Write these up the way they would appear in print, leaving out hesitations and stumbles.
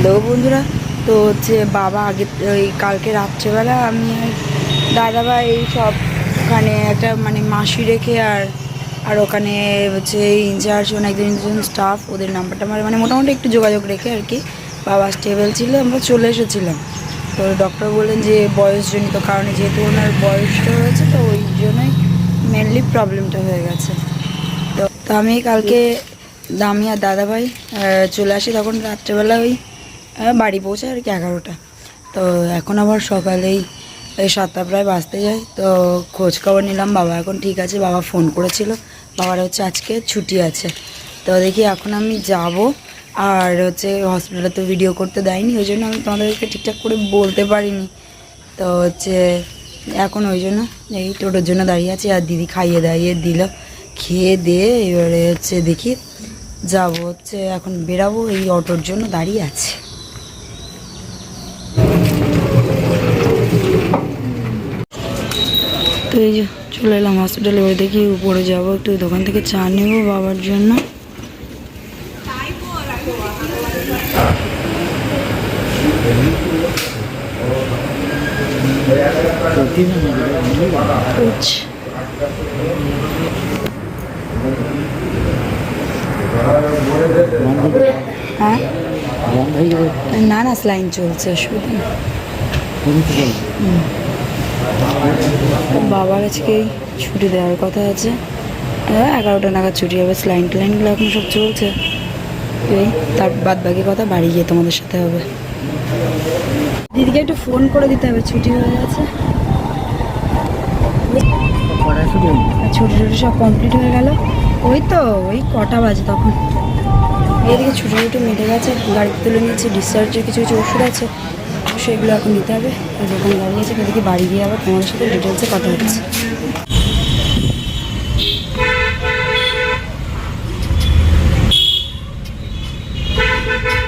Hello বন্ধুরা, তো হচ্ছে বাবা আগে ওই কালকে রাত্রেবেলা আমি আর দাদাভাই সব ওখানে একটা মানে মাসি রেখে আর ওখানে হচ্ছে ইনচার্জ একজন স্টাফ ওদের নাম্বারটা মানে মোটামুটি একটু যোগাযোগ রেখে আর কি বাবা স্টেবল ছিল, আমরা চলে এসেছিলাম। তো ডক্টর বললেন যে বয়সজনিত কারণে যেহেতু ওনার বয়সটা হয়েছে তো ওই জন্যই মেনলি প্রবলেমটা হয়ে গেছে। তো আমি কালকে আমি আর দাদাভাই চলে আসি, তখন রাত্রেবেলা ওই বাড়ি পৌঁছায় আর কি 11টা। তো এখন আবার সকালেই 7টা প্রায় বাজতে যায়। তো খোঁজ খবর নিলাম, বাবা এখন ঠিক আছে। বাবা ফোন করেছিল, বাবার হচ্ছে আজকে ছুটি আছে। তো দেখি এখন আমি যাব, আর হচ্ছে হসপিটালে তো ভিডিও করতে দেয়নি, ওই জন্য আমি তোমাদেরকে ঠিকঠাক করে বলতে পারিনি। তো হচ্ছে এখন ওই জন্য এই টোটোর জন্য দাঁড়িয়ে আছি, আর দিদি খাইয়ে দাইয়ে দিল, খেয়ে দিয়ে এবারে হচ্ছে দেখি যাবো, হচ্ছে এখন বেরাবো, এই অটোর জন্য দাঁড়িয়ে আছে। তো এই যে চলে এলাম হসপিটালে, এবার দেখি উপরে যাবো, একটু দোকান থেকে চা নেবো বাবার জন্য। হ্যাঁ না না, স্লাইন চলছে, অসুবিধা না। বাবার আজকেই ছুটি দেওয়ার কথা আছে, 11টা নাগাদ ছুটি হবে। স্লাইন টাইনগুলো এখন সব চলছে, এই তার বাদ বাকি কথা বাড়ি গিয়ে তোমাদের সাথে হবে। দিদিকে একটু ফোন করে দিতে হবে, ছুটি হয়ে গেছে, ছুটি সব কমপ্লিট হয়ে গেল। ওই তো ওই কটা বাজে তখন, এদিকে ছুটি ছুটি মিটে গেছে, গাড়িতে তুলে নিয়েছি। ডিসচার্জের কিছু কিছু ওষুধ আছে, সেগুলো এখন নিতে হবে। যখন গাড়ি আছে এদিকে বাড়ি গিয়ে আবার তোমাদের সাথে ডিটেলসে কথা হচ্ছে।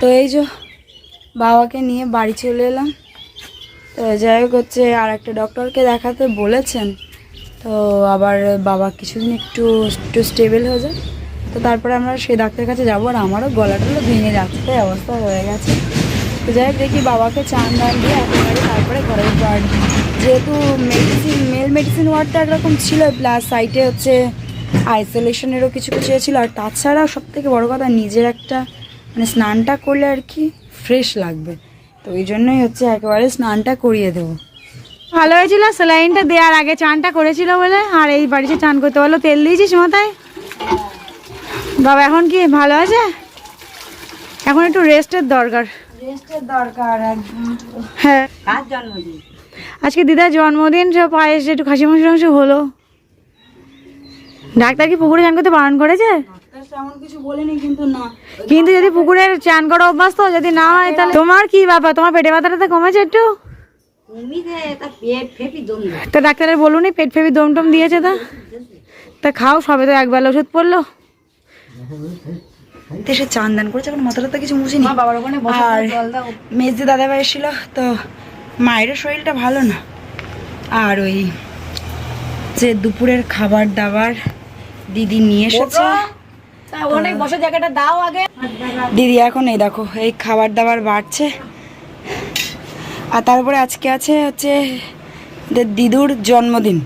তো এই যে বাবাকে নিয়ে বাড়ি চলে এলাম। তো যাই হোক হচ্ছে আর একটা ডক্টরকে দেখাতে বলেছেন, তো আবার বাবা কিছুদিন একটু স্টেবল হয়ে যায়, তো তারপরে আমরা সেই ডাক্তারের কাছে যাবো। আর আমারও গলাটুলো ভেঙে যাচ্ছে, তাই অবস্থা হয়ে গেছে। তো যাই হোক দেখি বাবাকে চান দান দিয়ে একেবারে তারপরে ঘরের ওয়ার্ড, যেহেতু মেল মেডিসিন ওয়ার্ডটা একরকম ছিল, প্লাস সাইটে হচ্ছে আইসোলেশনেরও কিছু কিছু ছিল। আর তাছাড়া সবথেকে বড় কথা নিজের একটা মানে স্নানটা করলে আর কি ফ্রেশ লাগবে, তো ওই জন্যই হচ্ছে একেবারে স্নানটা করিয়ে দেবো। ভালো হয়েছিল স্যালাইনটা দেওয়ার আগে চানটা করেছিল বলে, আর এই বাড়িতে চান করতে পারলো। তেল দিয়েছিস মাথায়? বাবা এখন কি ভালো আছে? এখন একটু রেস্টের দরকার। হ্যাঁ, আজকে দিদার জন্মদিন, সব পায়েস একটু খাসি মাংস হলো। ডাক্তার কি পুকুরে চান করতে বারণ করেছে? কিন্তু যদি পুকুরের চান করা অভ্যাস, তো যদি না হয় তাহলে তোমার কি ব্যাপার? তোমার পেটে ব্যথাটা তো কমেছে একটু? তো ডাক্তারের বলুনি পেট ফেপি দম টম দিয়েছে? তা খাও, সবে তো একবেলা ওষুধ পড়লো। দেশে চান দান করেছে, এখন মাথাটা তো কিছু মুছিনি। আর মেজদি দাদাভাই এসেছিল, তো মায়েরও শরীরটা ভালো না। আর ওই যে দুপুরের খাবার দাবার দিদি নিয়ে এসেছে, বসে জায়গাটা দাও আগে। দিদি এখন এই দেখো এই খাবার দাবার বাড়ছে। আর তারপরে আজকে আছে হচ্ছে দিদুর জন্মদিন,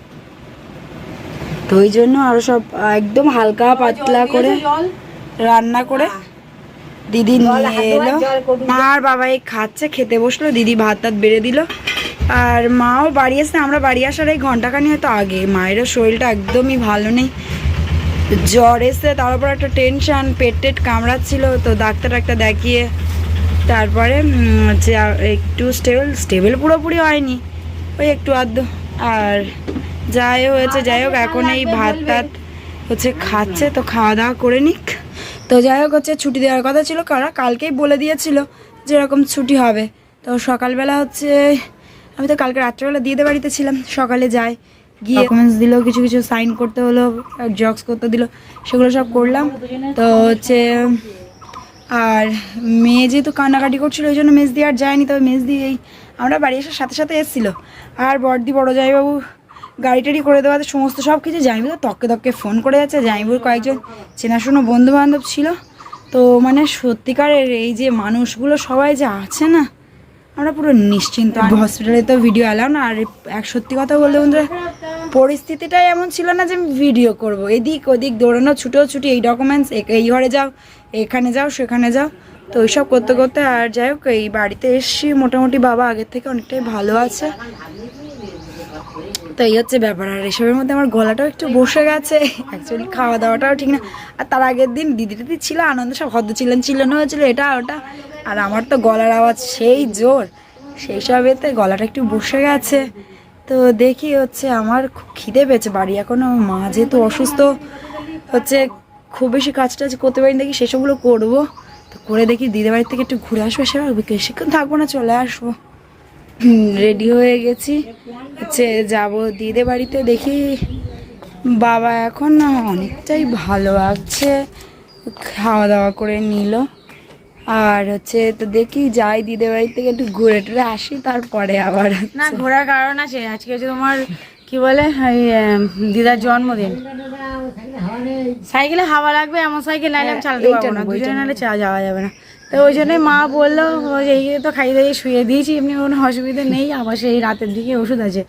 তো ওই জন্য আরো সব একদম হালকা পাতলা করে রান্না করে দিদি নিয়ে এলো। মা আর বাবাই খাচ্ছে, খেতে বসলো, দিদি ভাত টাত বেড়ে দিল। আর মাও বাড়ি আসছে, আমরা বাড়ি আসার এই ঘন্টাখানি হয়তো আগে। মায়েরও শরীরটা একদমই ভালো নেই, জ্বর এসে তার উপর একটা টেনশান, পেট টেট কামড়াচ্ছিল। তো ডাক্তার একটা দেখিয়ে তারপরে হচ্ছে একটু স্টেবল পুরোপুরি হয়নি, ওই একটু আধটু। আর যাই হয়েছে যাই হোক, এখন এই ভাত টাত হচ্ছে খাচ্ছে, তো খাওয়া দাওয়া করে নিক। তো যাই হোক হচ্ছে ছুটি দেওয়ার কথা ছিল, কালকেই বলে দিয়েছিল যে এরকম ছুটি হবে। তো সকালবেলা হচ্ছে আমি তো কালকে রাত্রেবেলা দিদিদের বাড়িতে ছিলাম, সকালে যাই গিয়ে ডকুমেন্টস দিল, কিছু কিছু সাইন করতে হলো, জেরক্স করতে দিল, সেগুলো সব করলাম। তো হচ্ছে আর মেয়ে যেহেতু কান্নাকাটি করছিল ওই জন্য মেজদি আর যায়নি। তবে মেজদি এই আমরা বাড়ি আসার সাথে সাথে এসেছিলো, আর বড়দি বড় জামাইবাবু গাড়ি টাড়ি করে দেওয়াতে সমস্ত সব কিছু জামাইবাবু তো তককে ফোন করে যাচ্ছে। জামাইবাবুর কয়েকজন চেনাশোনা বন্ধু বান্ধব ছিল, তো মানে সত্যিকারের এই যে মানুষগুলো সবাই যে আছে না, আমরা পুরো নিশ্চিন্ত। হসপিটালে তো ভিডিও এলাম না, আর এক সত্যি কথা বলতে বন্ধুরা পরিস্থিতিটাই এমন ছিল না যে আমি ভিডিও করব, এদিক ওদিক দৌড়ানো, ছুটি এই ডকুমেন্টস, এই ঘরে যাও, এখানে যাও, সেখানে যাও, তো ওইসব করতে করতে আর যাই হোক এই বাড়িতে এসছি। মোটামুটি বাবা আগের থেকে অনেকটাই ভালো আছে। তো এই হচ্ছে ব্যাপার। আর এসবের মধ্যে আমার গলাটাও একটু বসে গেছে, অ্যাকচুয়ালি খাওয়া দাওয়াটাও ঠিক না। আর তার আগের দিন দিদি ছিল, আনন্দ সব হদ্দ চিল্লানো হয়েছিল এটা ওটা, আর আমার তো গলার আওয়াজ সেই জোর, সেই সবেতে গলাটা একটু বসে গেছে। তো দেখি হচ্ছে আমার খুব খিদে পেয়েছে, বাড়ি এখনও মা যেহেতু অসুস্থ হচ্ছে খুব বেশি কাজ টাজ করতে পারি, দেখি সেসবগুলো করবো। তো করে দেখি দিদির বাড়ির থেকে একটু ঘুরে আসবো, সে বেশিক্ষণ থাকবো না, চলে আসবো। রেডি হয়ে গেছি হচ্ছে যাব দিদির বাড়িতে। দেখি বাবা এখন অনেকটাই ভালো লাগছে, খাওয়া দাওয়া করে নিল। আর হচ্ছে তো দেখি যাই দিদির বাড়ি থেকে একটু ঘুরে টুরে আসি, তারপরে আবার না ঘোরার কারণ আছে, আজকে হচ্ছে তোমার কি বলে দিদার জন্মদিন। সাইকেলে হাওয়া লাগবে, এমন সাইকেল নাইলে আমি চালাতে পারবো না, দুজনে নাহলে যাওয়া যাবে না। তো ওই জন্যই মা বললো এই তো খাইয়ে দাইয়ে শুয়ে দিয়েছি, এমনি কোনো অসুবিধা নেই। আবার সেই রাতের দিকে ওষুধ আছে।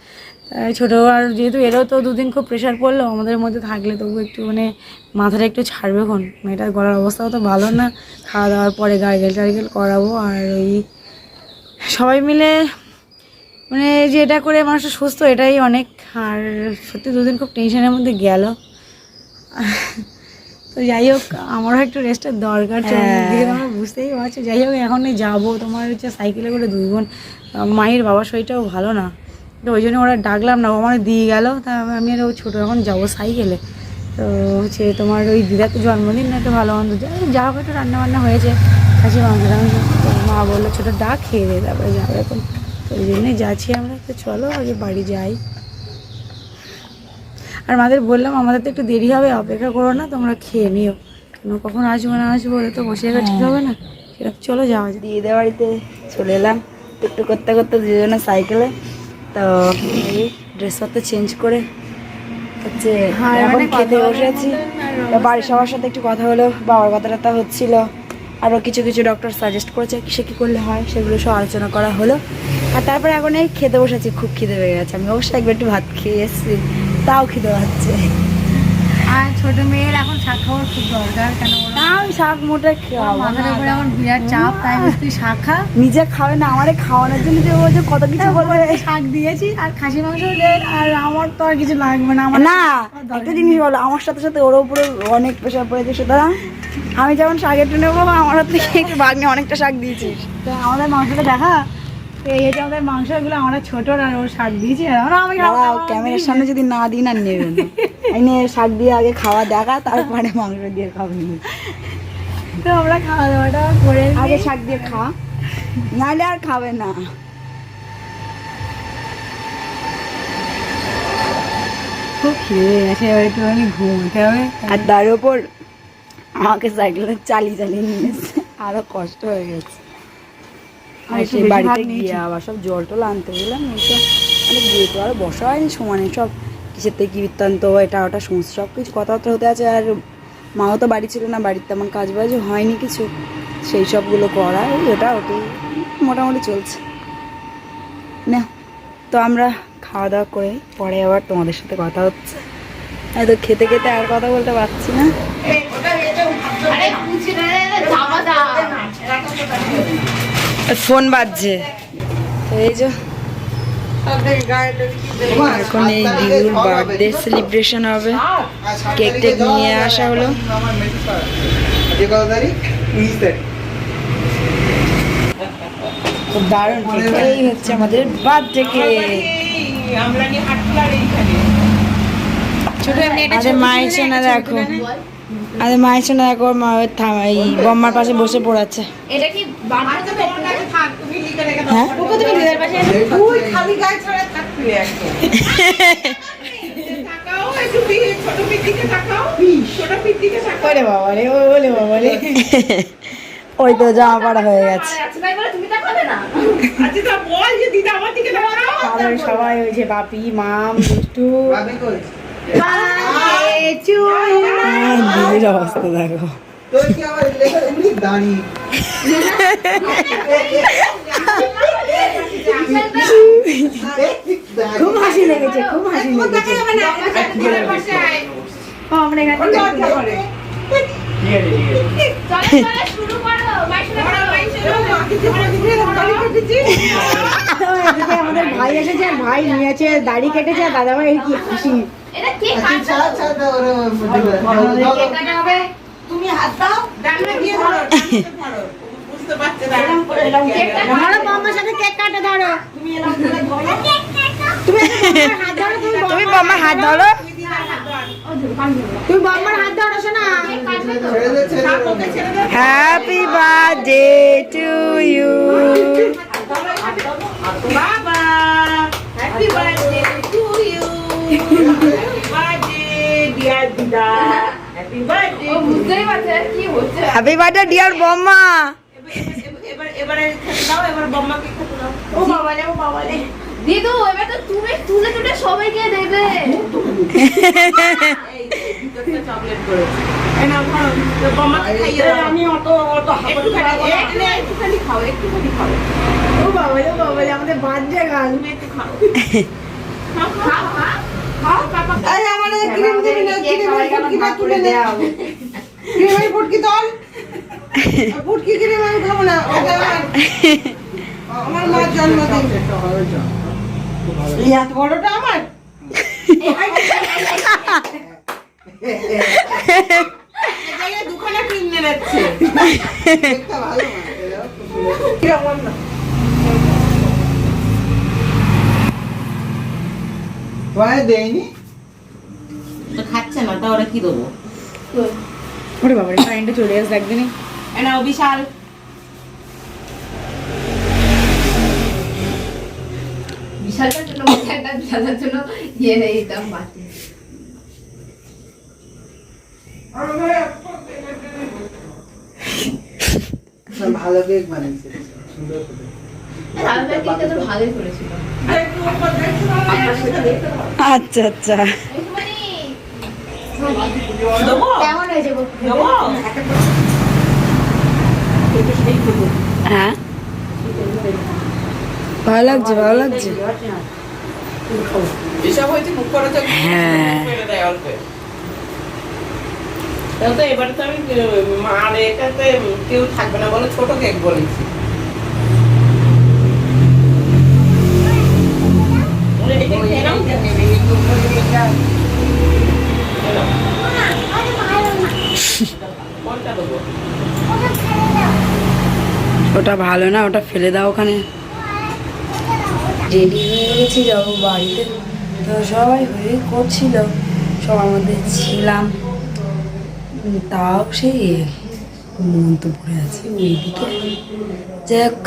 ছোটো আর যেহেতু এরও তো দুদিন খুব প্রেশার পড়লো, আমাদের মধ্যে থাকলে তবু একটু মানে মাথাটা একটু ছাড়বে। এখন মেয়েটার গলার অবস্থাও তো ভালো না, খাওয়া দাওয়ার পরে গার্গেল টার্গেল করাবো। আর ওই সবাই মিলে মানে যে এটা করে মানুষটা সুস্থ, এটাই অনেক। আর সত্যি দুদিন খুব টেনশনের মধ্যে গেল। তো যাই হোক আমারও একটু রেস্টের দরকার, তোমরা বুঝতেই পারছো। যাই হোক এখন যাবো তোমার হচ্ছে সাইকেলে করে 2 বোন, মায়ের বাবার শরীরটাও ভালো না, তো ওই জন্য ওরা ডাকলাম না, ও আমার দিয়ে গেল। তা আমি আর ও ছোটো এখন যাবো সাইকেলে। তো হচ্ছে তোমার ওই দিদার তো জন্মদিন না, একটু ভালো মন্দ যা হোক একটু রান্নাবান্না হয়েছে, খাসি মাংস টাংস। তো মা বললো ছোটো ডাক খেয়ে দিয়ে তারপরে যাবো এখন। তো ওই জন্যই যাচ্ছি আমরা। তো চলো আগে বাড়ি যাই। আর আমাদের বললাম আমাদের তো একটু দেরি হবে, অপেক্ষা করো না, তোমরা খেয়ে নিও, কেন কখন আসবো না আসবো তো বসে থাকা ঠিক হবে না। সেটা চলো যাওয়া যায়। দিদিদের বাড়িতে চলে এলাম একটু করতে করতে দুজনে সাইকেলে। তো এই ড্রেসপত্র চেঞ্জ করে হচ্ছে এখন খেতে বসেছি। বাড়ির সবার সাথে একটু কথা হলো, বাবার কথাটা হচ্ছিল, আরও কিছু কিছু ডক্টর সাজেস্ট করেছে সে কী করলে হয়, সেগুলো সব আলোচনা করা হলো। আর তারপরে এখন এই খেতে বসেছি, খুব খিদে পেয়ে গেছে। আমি অবশ্যই একবার একটু ভাত খেয়ে এসেছি, তাও খিদে পাচ্ছে। আর ছোটো মেয়ের এখন শাক খাওয়ার খুব দরকার, কেন আমি শাক মোটা খাওয়া মাথার উপরে এখন বিরাট চাপ, তাই তুই শাক খা। নিজে খাবে না, আমারে খাওয়ানোর জন্য যে বলছে কত কিছু বলবে। শাক দিয়েছি আর খাসি মাংস দেন, আর আমার তো আর কিছু লাগবে না। আমার না একটা জিনিস বলো, আমার সাথে সাথে ওর উপরে অনেক প্রেশার পড়েছে, সুতরাং আমি যেমন শাক একটু নেবো, আমার হাত থেকে একটু ভাগ নিয়ে অনেকটা শাক দিয়েছিস। তো আমাদের মাংসটা দেখা, এই হচ্ছে আমাদের মাংসগুলো, আমরা ছোট আর ওর শাক দিয়েছি। আর আমি ক্যামেরার সামনে যদি না দিই না নেবেন, এনে শাক দিয়ে আগে খাওয়া দেখা, তারপরে মাংস দিয়ে খাবি। তো আমরা খাওয়া দাওয়াটা করে আগে শাক দিয়ে খা, নাহলে আর খাবে না। খুব খিদে গেছে, এবার একটু আমি ঘুমোতে হবে। আর তার উপর আমাকে সাইকেলে চালিয়ে নিয়ে এসছে, আরো কষ্ট হয়ে গেছে। আর সেই বাড়িতে গিয়ে আবার সব জল টল আনতে গেলাম, এইসব মানে গিয়ে তো আর বসা হয়নি সমানে, সব কিসের থেকে কী বৃত্তান্ত এটা ওটা সমস্ত সব কিছু কথাবার্তা হতে আছে। আর মাও তো বাড়ি ছিল না, বাড়ির তেমন কাজ বাজও হয়নি কিছু, সেই সবগুলো করা ওটা ওটাই মোটামুটি চলছে না। তো আমরা খাওয়া দাওয়া করে পরে আবার তোমাদের সাথে কথা হচ্ছে। তো খেতে খেতে আর কথা বলতে পারছি না। ফোন বাজছে, এই যে এখন এই দিদির বার্থডে সেলিব্রেশন হবে, কেক টেক নিয়ে আসা হলো। খুব দারুণ, এই হচ্ছে আমাদের বার্থডে কেক। আরে মায়ের সোনা দেখো, আরে মায়ের সোনা দেখো, মা এই বম্মার পাশে বসে পড়াচ্ছে। এটা কি হ্যাঁ ওই তো জামা পড়া হয়ে গেছে। সবাই ওই যে বাপি মাম দুষ্টু দিদির অবস্থা দেখো, তোর কি আবার লেখা এমনি দাঁড়ি খুব হাসি লেগেছে, খুব হাসি লেগেছে। ও, আমরা এখানে তো এদিকে আমাদের ভাই এসেছে, আর ভাই নিয়েছে দাড়ি কেটেছে, আর দাদা ভাই কি খুশি। তুমি হাত দাও, ধরো মামার সাথে কেক কাটে, ধরো তুমি হাত ধরো, তুমি বাবার হাত ধরো। তুমি বাবার হাত ধরো শোনা। Happy birthday to you. বাবা happy birthday to you, birthday dear দিদা, হ্যাপি বার্থডে। ও বুঝতেই পারছে কি হচ্ছে। হ্যাপি বার্থডে ডিয়ার বম্মা। এবারে খেতে দাও, এবার বম্মাকে খেতে দাও। ও বাবা রে, ও বাবা রে। দিদু এবার তো তুমি তুলে তুলে সবাইকে দেবে। এই ভিতরটা চকলেট করেছে। এই নাও খাও, তো বম্মাকে খাইয়ে দাও। আমি অত হাবড় খাবো না। একটুখানি খাও, একটুখানি খাও। ও বাবা রে, ও বাবা রে, আমাদের বার্থডে গান। তুমি একটু খাও। খাও খাও খাও খাও পাপা। এই আমার ক্রিম দিবি না, ক্রিম তুলে দাও, ক্রিমের ফুটকি তোল, ফুটকি ক্রিম আমি খাবো না, ওটা আমার মার জন্মদিন। এই এত বড়টা আমার, দুখানা ক্রিম নিয়ে যাচ্ছে। একটা ভালো কিরকম না তোমায় দেয়নি তো খাচ্ছে না, তা ওরা কি দেবো? ওরে বাবা রে, কারেন্টে চলে আসবে একদিনই। এনা বিশাল বিশালটার জন্য একটা বিশালটার জন্য ইয়ে নেই দাম বাড়তে। ভালো কেক বানিয়েছে, সুন্দর করে। সালটা কেকটা তো ভালোই করেছিল। আচ্ছা আচ্ছা, দেবো কেমন হয়েছে গো? দেবো। হ্যাঁ ভালো লাগছে, ভালো লাগছে। এসব হয়েছে মুখ করে তো হ্যাঁ। ফেলে দেয় অল্প। তাহলে তো এবারে তো আমি আর এটাতে কেউ থাকবে না বলে ছোট কেক বলেছি। এটা খেয়ে নাও। কোনটা দেবো? ওটা ভালো না, ওটা ফেলে দাও ওখানে। রেডি হয়ে গেছি, যাবো বাড়িতে। তো সবাই হয়ে করছিল, সবার মধ্যে ছিলাম। তাও সেই মন তো পড়ে আছে ওইদিকে। যাক,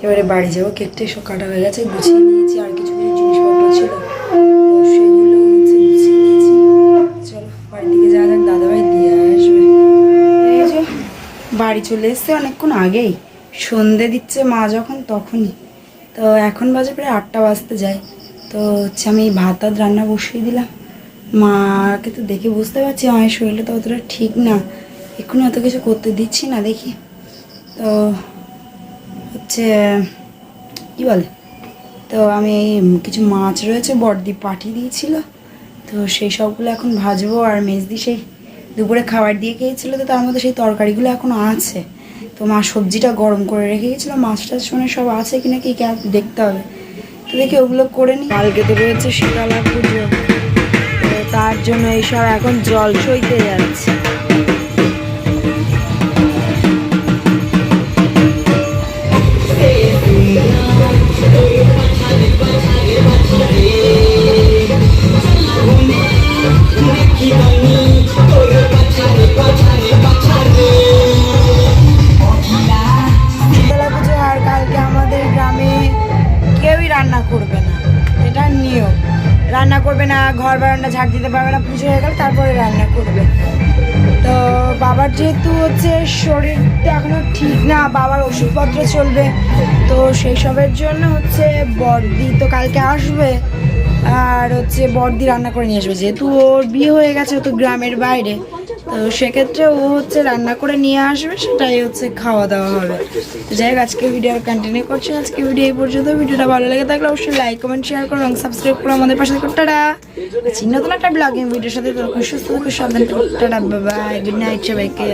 এবারে বাড়ি যাবো। কেকটা সব কাটা হয়ে গেছে, গুছিয়ে নিয়েছি। আর কিছু কিছু জিনিসপত্র ছিল, তো সেগুলো হচ্ছে গুছিয়ে নিয়েছি। চলো বাড়ির দিকে যাওয়া যাক, দাদাভাই দিয়ে আসবে। এই যে বাড়ি চলে এসছে অনেকক্ষণ আগেই, সন্ধে দিচ্ছে মা যখন তখনই। তো এখন বাজে প্রায় 8টা বাজতে যায়। তো হচ্ছে আমি ভাত রান্না বসিয়ে দিলাম। মাকে তো দেখে বুঝতে পারছি আমার শরীরটা তো অতটা ঠিক না, এক্ষুনি অত কিছু করতে দিচ্ছি না দেখি। তো হচ্ছে কী বলে, তো আমি এই কিছু মাছ রয়েছে, বড়দি পাঠিয়ে দিয়েছিল, তো সেই সবগুলো এখন ভাজবো। আর মেজদি সেই দুপুরে খাবার দিয়ে খেয়েছিলো, তো তার মধ্যে সেই তরকারিগুলো এখনও আছে। তো মা সবজিটা গরম করে রেখে গেছিলো, মাছটা শুনে সব আছে কিনা কি দেখতে হবে। তো দেখি ওগুলো করে নিই। কালকে তো রয়েছে শীতলা পুজো, তো তার জন্য এইসব এখন জল সইতে যাচ্ছে। শীতলা পুজো, আর কালকে আমাদের গ্রামে কেউই রান্না করবে না, এটা নিয়ম। রান্না করবে না, ঘর বারান্দা ঝাড় দিতে পারবে না, পুজো হয়ে গেল তারপরে রান্না করবে। তো বাবার যেহেতু হচ্ছে শরীরটা এখনো ঠিক না, বাবার ওষুধপত্র চলবে, তো সেই সবের জন্য হচ্ছে বড়দি তো কালকে আসবে। আর হচ্ছে বড়দি রান্না করে নিয়ে আসবে, যেহেতু ওর বিয়ে হয়ে গেছে, ও তো গ্রামের বাইরে, তো সেক্ষেত্রে ও হচ্ছে রান্না করে নিয়ে আসবে, সেটাই হচ্ছে খাওয়া দাওয়া হবে। তো যাই হোক, আজকে ভিডিও কন্টিনিউ করছি। আজকে ভিডিও এই পর্যন্ত। ভিডিওটা ভালো লেগে থাকলে অবশ্যই লাইক কমেন্ট শেয়ার করো এবং সাবস্ক্রাইব করো আমাদের পাশে থাকো। টাটা, নতুন একটা ব্লগিং ভিডিওর সাথে সুস্থ থাকো, সাবধান থাকো। Tata, bye bye, good night সবাইকে।